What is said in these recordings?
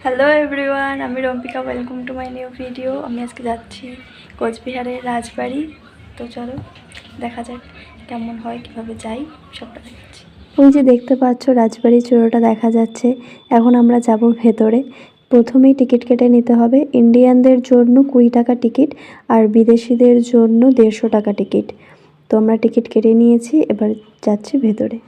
Hello everyone, আমি Rompika. Welcome to my new video. আমি আজকে যাচ্ছি কোচবিহারের রাজবাড়ি। তো চলো দেখা যাক কেমন হয়, কীভাবে যাই, সবটা দেখাচ্ছি। ওই যে দেখতে পাচ্ছ রাজবাড়ির চূড়োটা দেখা যাচ্ছে। এখন আমরা যাব ভেতরে। প্রথমেই টিকিট কেটে নিতে হবে। ইন্ডিয়ানদের জন্য 20 টাকা টিকিট আর বিদেশিদের জন্য 150 টাকা টিকিট। তো আমরা টিকিট কেটে নিয়েছি, এবার যাচ্ছি ভেতরে।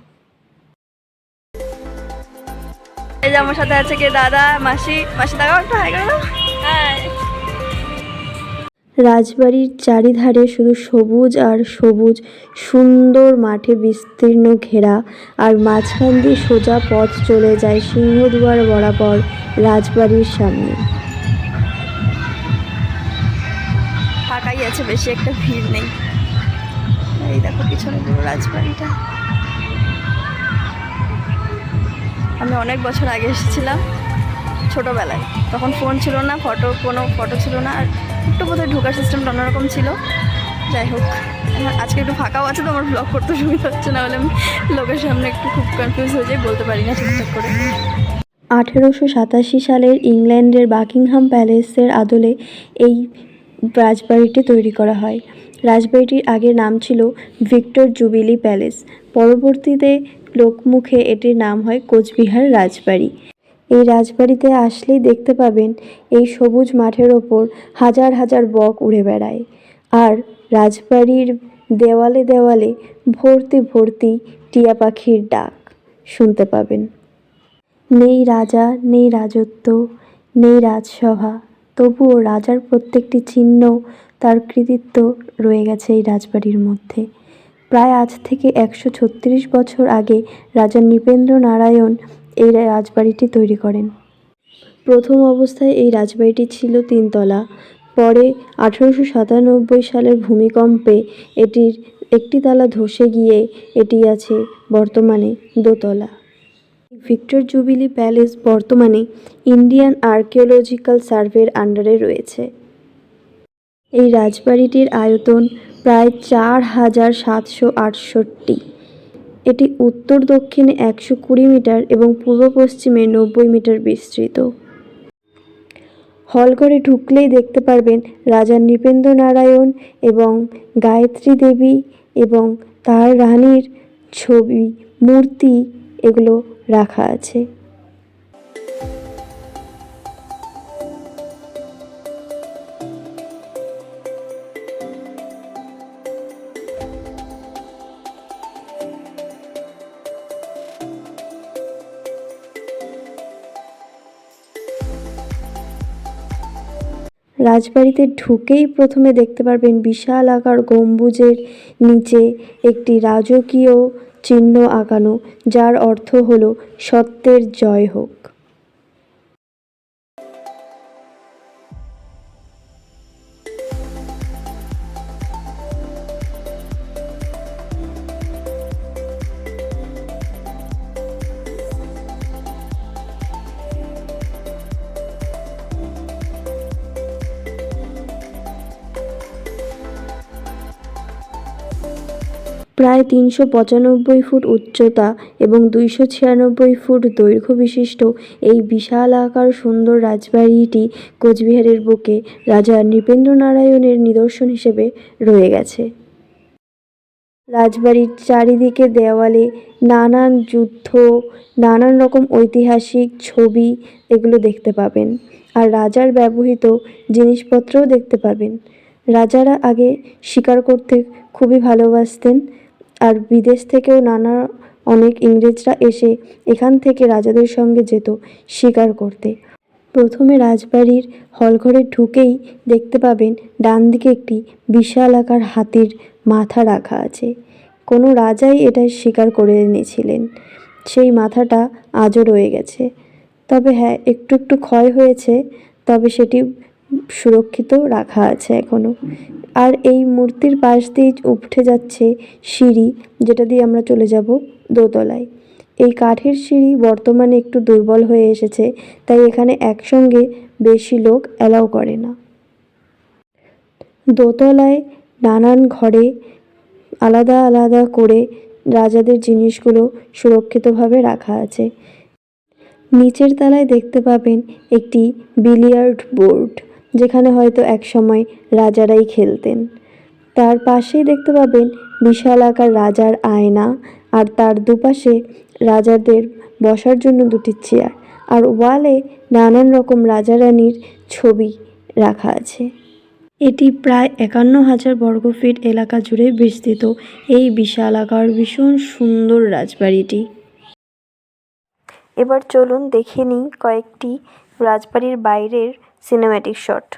এই যে আমার সাথে আছে কে, দাদা, মাসি। দাদা একটা হাই করো। রাজবাড়ির চারিধারে শুধু সবুজ আর সবুজ, সুন্দর মাঠে বিস্তীর্ণ ঘেরা, আর মাঝখান দিয়ে সোজা পথ চলে যায় সিংহদুয়ার বরাবর রাজবাড়ির সামনে। ফাঁকাই আছে, বেশি একটা ভিড় নেই। এই দেখো পিছনে পুরো রাজবাড়িটা। আমি অনেক বছর আগে এসেছিলাম ছোটোবেলায়, তখন ফোন ছিল না, কোনো ফটো ছিল না, আর একটু বোধহয় ঢোকার সিস্টেমটা অন্যরকম ছিল। যাই হোক, আজকে একটু ফাঁকাও আছে তো আমার ব্লগ করতে সুবিধা হচ্ছে, না হলে আমি লোকের সামনে একটু খুব কনফিউজ হয়ে যাই, বলতে পারি না ঠিকঠাক করে। 1887 সালের ইংল্যান্ডের বাকিংহাম প্যালেসের আদলে এই রাজবাড়িটি তৈরি করা হয়। রাজবাড়িটির আগের নাম ছিল ভিক্টর জুবিলি প্যালেস। পরবর্তীতে লোকমুখে এটির নাম হয় কোচবিহার রাজবাড়ি। এই রাজবাড়িতে আসলেই দেখতে পাবেন এই সবুজ মাঠের ওপর হাজার হাজার বক উড়ে বেড়ায়, আর রাজবাড়ির দেওয়ালে দেওয়ালে ভর্তি ভর্তি টিয়া পাখির ডাক শুনতে পাবেন। নেই রাজা, নেই রাজত্ব, নেই রাজসভা, তবুও রাজার প্রত্যেকটি চিহ্ন, তার কৃতিত্ব রয়ে গেছে এই রাজবাড়ির মধ্যে। প্রায় আজ থেকে 136 বছর আগে রাজা নৃপেন্দ্র নারায়ণ এই রাজবাড়িটি তৈরি করেন। প্রথম অবস্থায় এই রাজবাড়িটি ছিল 3 তলা। পরে 1897 সালের ভূমিকম্পে এটির একটি তলা ধসে গিয়ে এটি আছে বর্তমানে 2 তলা। ভিক্টর জুবিলি প্যালেস বর্তমানে ইন্ডিয়ান আর্কিওলজিক্যাল সার্ভের আন্ডারে রয়েছে। এই রাজবাড়িটির আয়তন প্রায় 4768। এটি উত্তর দক্ষিণে 120 মিটার এবং পূর্ব পশ্চিমে 90 মিটার বিস্তৃত। হলঘরে ঢুকলেই দেখতে পারবেন রাজা নৃপেন্দ্র নারায়ণ এবং গায়ত্রী দেবী এবং তার রানীর ছবি, মূর্তি এগুলো রাখা আছে। রাজবাড়িতে ঢুকেই প্রথমে দেখতে পারবেন বিশাল আকার গম্বুজের নিচে একটি রাজকীয় চিহ্ন আঁকানো, যার অর্থ হলো সত্যের জয় হোক। প্রায় 395 ফুট উচ্চতা এবং 296 ফুট দৈর্ঘ্য বিশিষ্ট এই বিশাল আকার সুন্দর রাজবাড়িটি কোচবিহারের বুকে রাজা নৃপেন্দ্র নারায়ণের নিদর্শন হিসেবে রয়ে গেছে। রাজবাড়ির চারিদিকে দেওয়ালে নানান যুদ্ধ, নানান রকম ঐতিহাসিক ছবি এগুলো দেখতে পাবেন, আর রাজার ব্যবহৃত জিনিসপত্রও দেখতে পাবেন। রাজারা আগে শিকার করতে খুবই ভালোবাসতেন, আর বিদেশ থেকেও অনেক ইংরেজরা এসে এখান থেকে রাজাদের সঙ্গে যেত শিকার করতে। প্রথমে রাজবাড়ির হলঘরে ঢুকেই দেখতে পাবেন ডান দিকে একটি বিশাল আকার হাতির মাথা রাখা আছে। কোনো রাজাই এটা শিকার করে এনেছিলেন। সেই মাথাটা আজও রয়ে গেছে। তবে হ্যাঁ, একটু একটু ক্ষয় হয়েছে, তবে সেটি সুরক্ষিত রাখা আছে এখনও। আর এই মূর্তির পাশ দিয়ে উঠে যাচ্ছে সিঁড়ি, যেটা দিয়ে আমরা চলে যাব দোতলায়। এই কাঠের সিঁড়ি বর্তমানে একটু দুর্বল হয়ে এসেছে, তাই এখানে একসঙ্গে বেশি লোক অ্যালাউ করে না। দোতলায় নানান ঘরে আলাদা আলাদা করে রাজাদের জিনিসগুলো সুরক্ষিতভাবে রাখা আছে। নিচের তলায় দেখতে পাবেন একটি বিলিয়ার্ড বোর্ড, যেখানে হয়তো একসময় রাজারাই খেলতেন। তার পাশেই দেখতে পাবেন বিশাল আকার রাজার আয়না, আর তার দুপাশে রাজাদের বসার জন্য দুটি চেয়ার, আর ওয়ালে নানান রকম রাজা রানীর ছবি রাখা আছে। এটি প্রায় 51,000 বর্গফিট এলাকা জুড়ে বিস্তৃত এই বিশাল আকার ভীষণ সুন্দর রাজবাড়িটি। এবার চলুন দেখে নিই কয়েকটি রাজবাড়ির বাইরের সিনেম্যাটিক শট।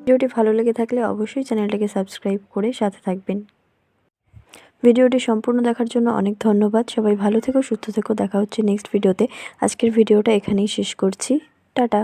ভিডিওটি ভালো লেগে থাকলে অবশ্যই চ্যানেলটাকে সাবস্ক্রাইব করে সাথে থাকবেন। ভিডিওটি সম্পূর্ণ দেখার জন্য অনেক ধন্যবাদ। সবাই ভালো থেকো, সুস্থ থেকো। দেখা হচ্ছে নেক্সট ভিডিওতে। আজকের ভিডিওটা এখানেই শেষ করছি। টাটা।